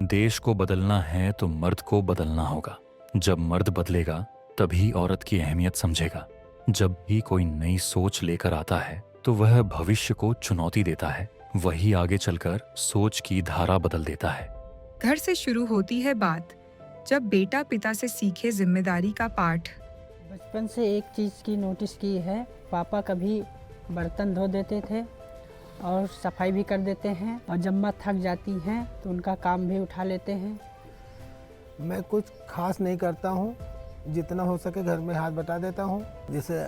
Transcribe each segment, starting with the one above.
देश को बदलना है तो मर्द को बदलना होगा। जब मर्द बदलेगा तभी औरत की अहमियत समझेगा। जब भी कोई नई सोच लेकर आता है तो वह भविष्य को चुनौती देता है, वही आगे चलकर सोच की धारा बदल देता है। घर से शुरू होती है बात, जब बेटा पिता से सीखे जिम्मेदारी का पाठ। बचपन से एक चीज़ की नोटिस की है, पापा कभी बर्तन धो देते थे और सफाई भी कर देते हैं, और जब माँ थक जाती हैं तो उनका काम भी उठा लेते हैं। मैं कुछ खास नहीं करता हूँ, जितना हो सके घर में हाथ बटा देता हूँ। जैसे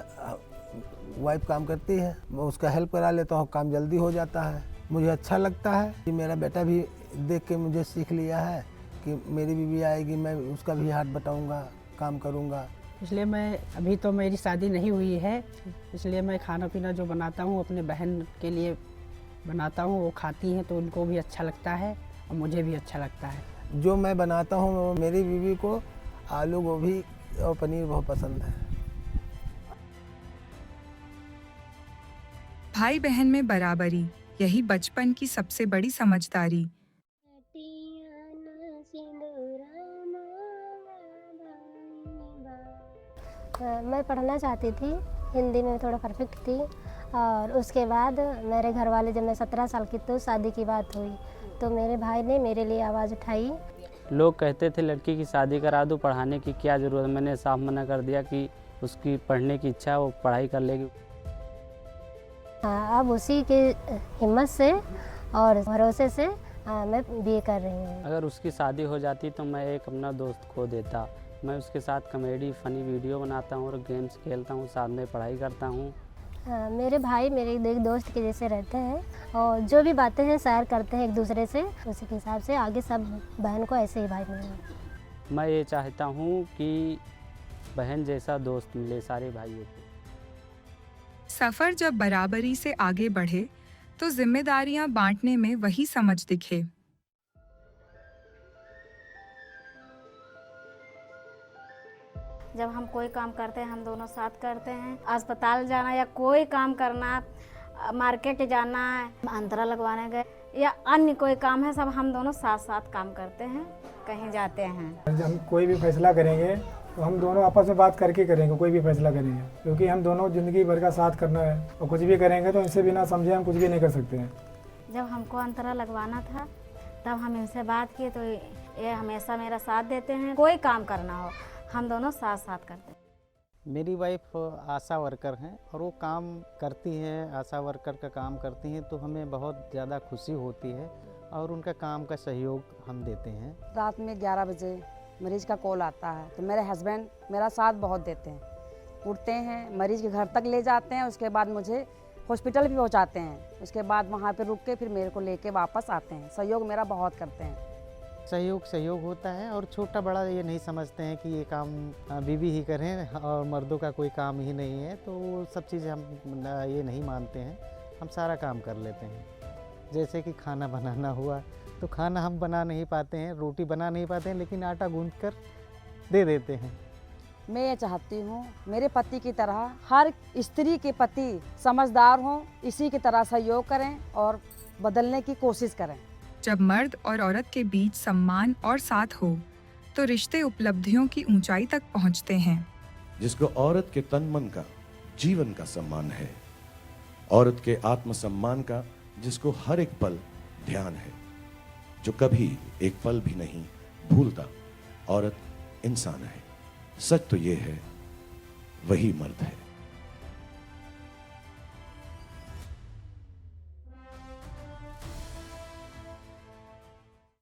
वाइफ काम करती है, मैं उसका हेल्प करा लेता हूँ, काम जल्दी हो जाता है। मुझे अच्छा लगता है कि मेरा बेटा भी देख के मुझे सीख लिया है कि मेरी बीवी आएगी, मैं उसका भी हाथ बटाऊँगा, काम करूँगा। इसलिए मैं अभी तो मेरी शादी नहीं हुई है, इसलिए मैं खाना पीना जो बनाता हूँ अपने बहन के लिए बनाता हूँ। वो खाती हैं तो उनको भी अच्छा लगता है और मुझे भी अच्छा लगता है। जो मैं बनाता हूँ मेरी बीवी को आलू गोभी और पनीर बहुत पसंद है। भाई बहन में बराबरी, यही बचपन की सबसे बड़ी समझदारी। मैं पढ़ना चाहती थी, हिंदी में थोड़ा परफेक्ट थी, और उसके बाद मेरे घर वाले, जब मैं 17 साल की तो शादी की बात हुई, तो मेरे भाई ने मेरे लिए आवाज़ उठाई। लोग कहते थे लड़की की शादी करा दो, पढ़ाने की क्या ज़रूरत है। मैंने साफ मना कर दिया कि उसकी पढ़ने की इच्छा है, वो पढ़ाई कर लेगी। अब उसी के हिम्मत से और भरोसे से मैं बीए कर रही हूँ। अगर उसकी शादी हो जाती तो मैं एक अपना दोस्त खो देता। मैं उसके साथ कॉमेडी फनी वीडियो बनाता हूँ और गेम्स खेलता हूँ, साथ में पढ़ाई करता हूँ। मेरे भाई मेरे एक दोस्त के जैसे रहते हैं, और जो भी बातें हैं शेयर करते हैं एक दूसरे से, उसी के हिसाब से आगे सब बहन को ऐसे ही भाई मिले। मैं ये चाहता हूँ कि बहन जैसा दोस्त मिले सारे भाइयों को। सफर जब बराबरी से आगे बढ़े तो जिम्मेदारियां बांटने में वही समझ दिखे। जब हम कोई काम करते हैं हम दोनों साथ करते हैं। अस्पताल जाना या कोई काम करना, मार्केट जाना, अंतरा लगवाने गए या अन्य कोई काम है, सब हम दोनों साथ साथ काम करते हैं, कहीं जाते हैं। जब हम कोई भी फैसला करेंगे तो हम दोनों आपस में बात करके करेंगे, कोई भी फैसला करेंगे, क्योंकि हम दोनों ज़िंदगी भर का साथ करना है, और कुछ भी करेंगे तो इनसे बिना समझे हम कुछ भी नहीं कर सकते हैं। जब हमको अंतरा लगवाना था तब हम इनसे बात किए, तो ये हमेशा मेरा साथ देते हैं। कोई काम करना हो हम दोनों साथ साथ करते हैं। मेरी वाइफ आशा वर्कर हैं और वो काम करती हैं, आशा वर्कर का काम करती हैं, तो हमें बहुत ज़्यादा खुशी होती है और उनका काम का सहयोग हम देते हैं। रात में 11 बजे मरीज का कॉल आता है तो मेरे हस्बैंड मेरा साथ बहुत देते हैं। उठते हैं, मरीज के घर तक ले जाते हैं, उसके बाद मुझे हॉस्पिटल भी पहुंचाते हैं, उसके बाद वहाँ पे रुक के फिर मेरे को लेके वापस आते हैं। सहयोग मेरा बहुत करते हैं। सहयोग होता है, और छोटा बड़ा ये नहीं समझते हैं कि ये काम बीवी ही करें और मर्दों का कोई काम ही नहीं है, तो वो सब चीज़ें हम ये नहीं मानते हैं। हम सारा काम कर लेते हैं। जैसे कि खाना बनाना हुआ तो खाना हम बना नहीं पाते हैं, रोटी बना नहीं पाते हैं, लेकिन आटा गूंथ कर दे देते हैं। मैं ये चाहती हूँ मेरे पति की तरह हर स्त्री के पति समझदार हों, इसी की तरह सहयोग करें और बदलने की कोशिश करें। जब मर्द और औरत के बीच सम्मान और साथ हो तो रिश्ते उपलब्धियों की ऊंचाई तक पहुंचते हैं। जिसको औरत के तन मन का, जीवन का सम्मान है, औरत के आत्मसम्मान का जिसको हर एक पल ध्यान है, जो कभी एक पल भी नहीं भूलता, औरत इंसान है। सच तो ये है, वही मर्द है।